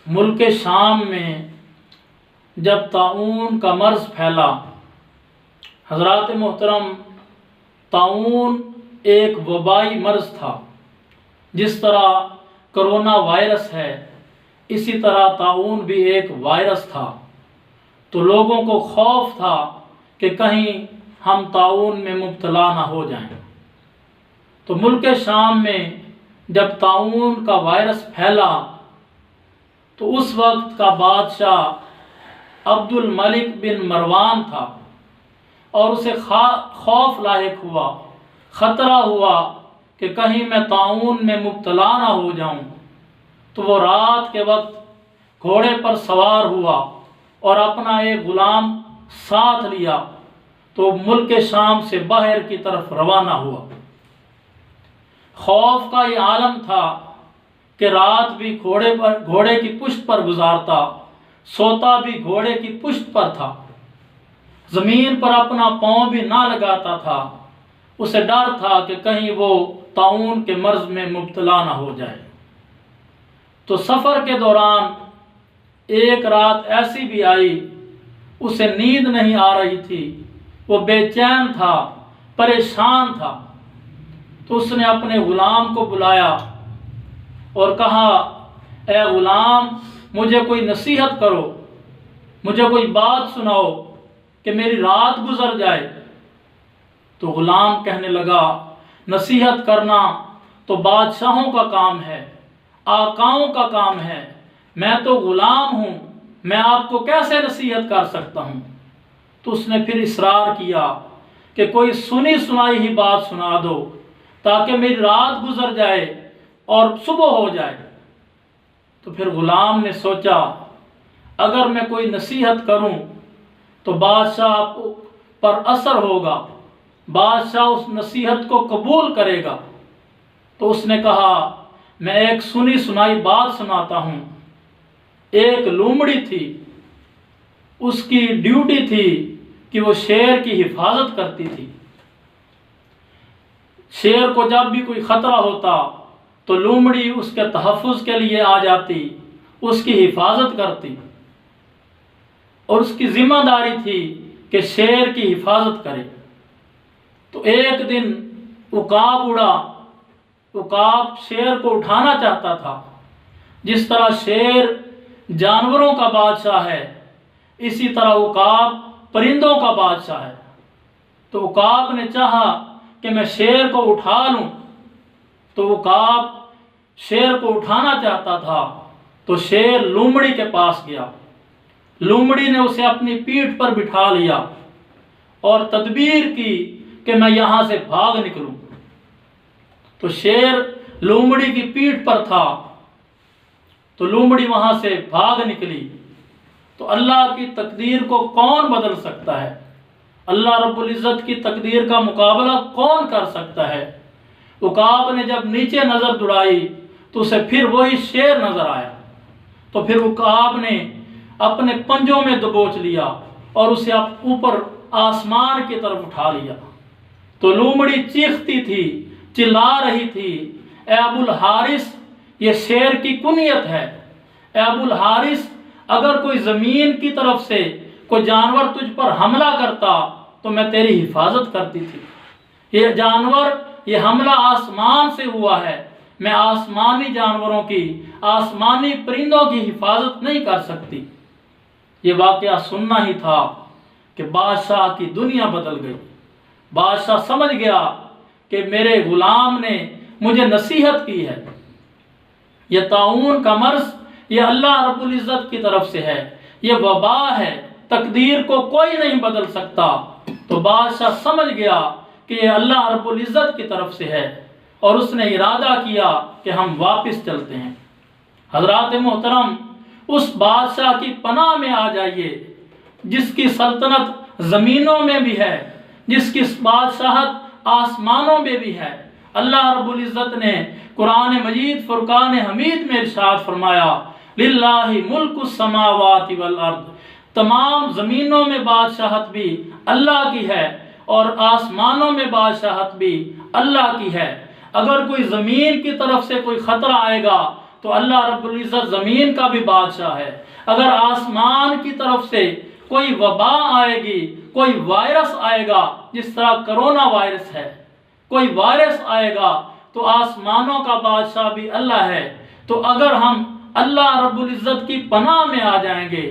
ملک شام میں جب طاعون کا مرض پھیلا، حضرات محترم، طاعون ایک وبائی مرض تھا۔ جس طرح کرونا وائرس ہے، اسی طرح طاعون بھی ایک وائرس تھا۔ تو لوگوں کو خوف تھا کہ کہیں ہم طاعون میں مبتلا نہ ہو جائیں۔ تو ملک شام میں جب طاعون کا وائرس پھیلا تو اس وقت کا بادشاہ عبد الملک بن مروان تھا، اور اسے خوف لاحق ہوا، خطرہ ہوا کہ کہیں میں طاعون میں مبتلا نہ ہو جاؤں۔ تو وہ رات کے وقت گھوڑے پر سوار ہوا اور اپنا ایک غلام ساتھ لیا، تو ملک شام سے باہر کی طرف روانہ ہوا۔ خوف کا یہ عالم تھا کہ رات بھی گھوڑے کی پشت پر گزارتا، سوتا بھی گھوڑے کی پشت پر تھا، زمین پر اپنا پاؤں بھی نہ لگاتا تھا۔ اسے ڈر تھا کہ کہیں وہ طاعون کے مرض میں مبتلا نہ ہو جائے۔ تو سفر کے دوران ایک رات ایسی بھی آئی، اسے نیند نہیں آ رہی تھی، وہ بے چین تھا، پریشان تھا۔ تو اس نے اپنے غلام کو بلایا اور کہا، اے غلام، مجھے کوئی نصیحت کرو، مجھے کوئی بات سناؤ کہ میری رات گزر جائے۔ تو غلام کہنے لگا، نصیحت کرنا تو بادشاہوں کا کام ہے، آقاؤں کا کام ہے، میں تو غلام ہوں، میں آپ کو کیسے نصیحت کر سکتا ہوں۔ تو اس نے پھر اصرار کیا کہ کوئی سنی سنائی ہی بات سنا دو تاکہ میری رات گزر جائے اور صبح ہو جائے۔ تو پھر غلام نے سوچا، اگر میں کوئی نصیحت کروں تو بادشاہ پر اثر ہوگا، بادشاہ اس نصیحت کو قبول کرے گا۔ تو اس نے کہا، میں ایک سنی سنائی بات سناتا ہوں۔ ایک لومڑی تھی، اس کی ڈیوٹی تھی کہ وہ شیر کی حفاظت کرتی تھی۔ شیر کو جب بھی کوئی خطرہ ہوتا تو لومڑی اس کے تحفظ کے لیے آ جاتی، اس کی حفاظت کرتی، اور اس کی ذمہ داری تھی کہ شیر کی حفاظت کرے۔ تو ایک دن عقاب اڑا، عقاب شیر کو اٹھانا چاہتا تھا۔ جس طرح شیر جانوروں کا بادشاہ ہے، اسی طرح عقاب پرندوں کا بادشاہ ہے۔ تو عقاب نے چاہا کہ میں شیر کو اٹھا لوں، تو عقاب شیر کو اٹھانا چاہتا تھا، تو شیر لومڑی کے پاس گیا، لومڑی نے اسے اپنی پیٹھ پر بٹھا لیا اور تدبیر کی کہ میں یہاں سے بھاگ نکلوں۔ تو شیر لومڑی کی پیٹھ پر تھا، تو لومڑی وہاں سے بھاگ نکلی۔ تو اللہ کی تقدیر کو کون بدل سکتا ہے؟ اللہ رب العزت کی تقدیر کا مقابلہ کون کر سکتا ہے؟ عقاب نے جب نیچے نظر دوڑائی تو اسے پھر وہی شیر نظر آیا۔ تو پھر عقاب نے اپنے پنجوں میں دبوچ لیا اور اسے اوپر آسمان کی طرف اٹھا لیا۔ تو لومڑی چیختی تھی، چلا رہی تھی، اے ابو الحارث، یہ شیر کی کنیت ہے، اے ابو الحارث، اگر کوئی زمین کی طرف سے کوئی جانور تجھ پر حملہ کرتا تو میں تیری حفاظت کرتی تھی۔ یہ جانور، یہ حملہ آسمان سے ہوا ہے، میں آسمانی جانوروں کی، آسمانی پرندوں کی حفاظت نہیں کر سکتی۔ یہ واقعہ سننا ہی تھا کہ بادشاہ کی دنیا بدل گئی۔ بادشاہ سمجھ گیا کہ میرے غلام نے مجھے نصیحت کی ہے۔ یہ طاعون کا مرض یہ اللہ رب العزت کی طرف سے ہے، یہ وبا ہے، تقدیر کو کوئی نہیں بدل سکتا۔ تو بادشاہ سمجھ گیا کہ یہ اللہ رب العزت کی طرف سے ہے، اور اس نے ارادہ کیا کہ ہم واپس چلتے ہیں۔ حضرات محترم، اس بادشاہ کی پناہ میں آ جائیے جس کی سلطنت زمینوں میں بھی ہے، جس کی بادشاہت آسمانوں میں بھی ہے۔ اللہ رب العزت نے قرآن مجید فرقان حمید میں ارشاد فرمایا، للہ ملک السماوات والارض، تمام زمینوں میں بادشاہت بھی اللہ کی ہے اور آسمانوں میں بادشاہت بھی اللہ کی ہے۔ اگر کوئی زمین کی طرف سے کوئی خطرہ آئے گا تو اللہ رب العزت زمین کا بھی بادشاہ ہے۔ اگر آسمان کی طرف سے کوئی وبا آئے گی، کوئی وائرس آئے گا، جس طرح کرونا وائرس ہے، کوئی وائرس آئے گا، تو آسمانوں کا بادشاہ بھی اللہ ہے۔ تو اگر ہم اللہ رب العزت کی پناہ میں آ جائیں گے،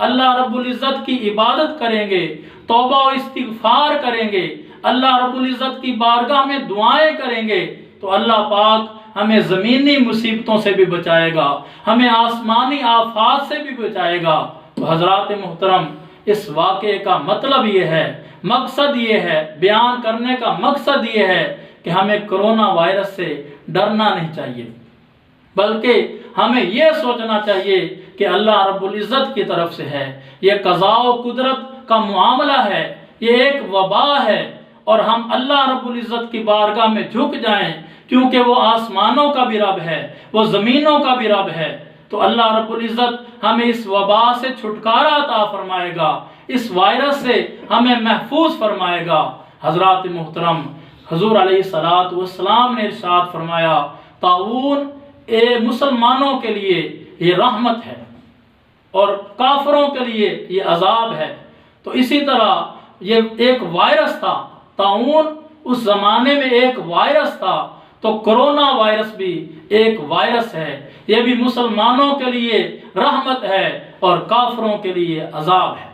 اللہ رب العزت کی عبادت کریں گے، توبہ و استغفار کریں گے، اللہ رب العزت کی بارگاہ میں دعائیں کریں گے، تو اللہ پاک ہمیں زمینی مصیبتوں سے بھی بچائے گا، ہمیں آسمانی آفات سے بھی بچائے گا۔ تو حضرات محترم، اس واقعے کا مطلب یہ ہے، مقصد یہ ہے، بیان کرنے کا مقصد یہ ہے کہ ہمیں کرونا وائرس سے ڈرنا نہیں چاہیے، بلکہ ہمیں یہ سوچنا چاہیے کہ اللہ رب العزت کی طرف سے ہے، یہ قضاء و قدرت کا معاملہ ہے، یہ ایک وبا ہے، اور ہم اللہ رب العزت کی بارگاہ میں جھک جائیں، کیونکہ وہ آسمانوں کا بھی رب ہے، وہ زمینوں کا بھی رب ہے۔ تو اللہ رب العزت ہمیں اس وبا سے چھٹکارا عطا فرمائے گا، اس وائرس سے ہمیں محفوظ فرمائے گا۔ حضرات محترم، حضور علیہ السلام نے ارشاد فرمایا، طاعون مسلمانوں کے لیے یہ رحمت ہے اور کافروں کے لیے یہ عذاب ہے۔ تو اسی طرح یہ ایک وائرس تھا، طاعون اس زمانے میں ایک وائرس تھا، تو کرونا وائرس بھی ایک وائرس ہے، یہ بھی مسلمانوں کے لیے رحمت ہے اور کافروں کے لیے عذاب ہے۔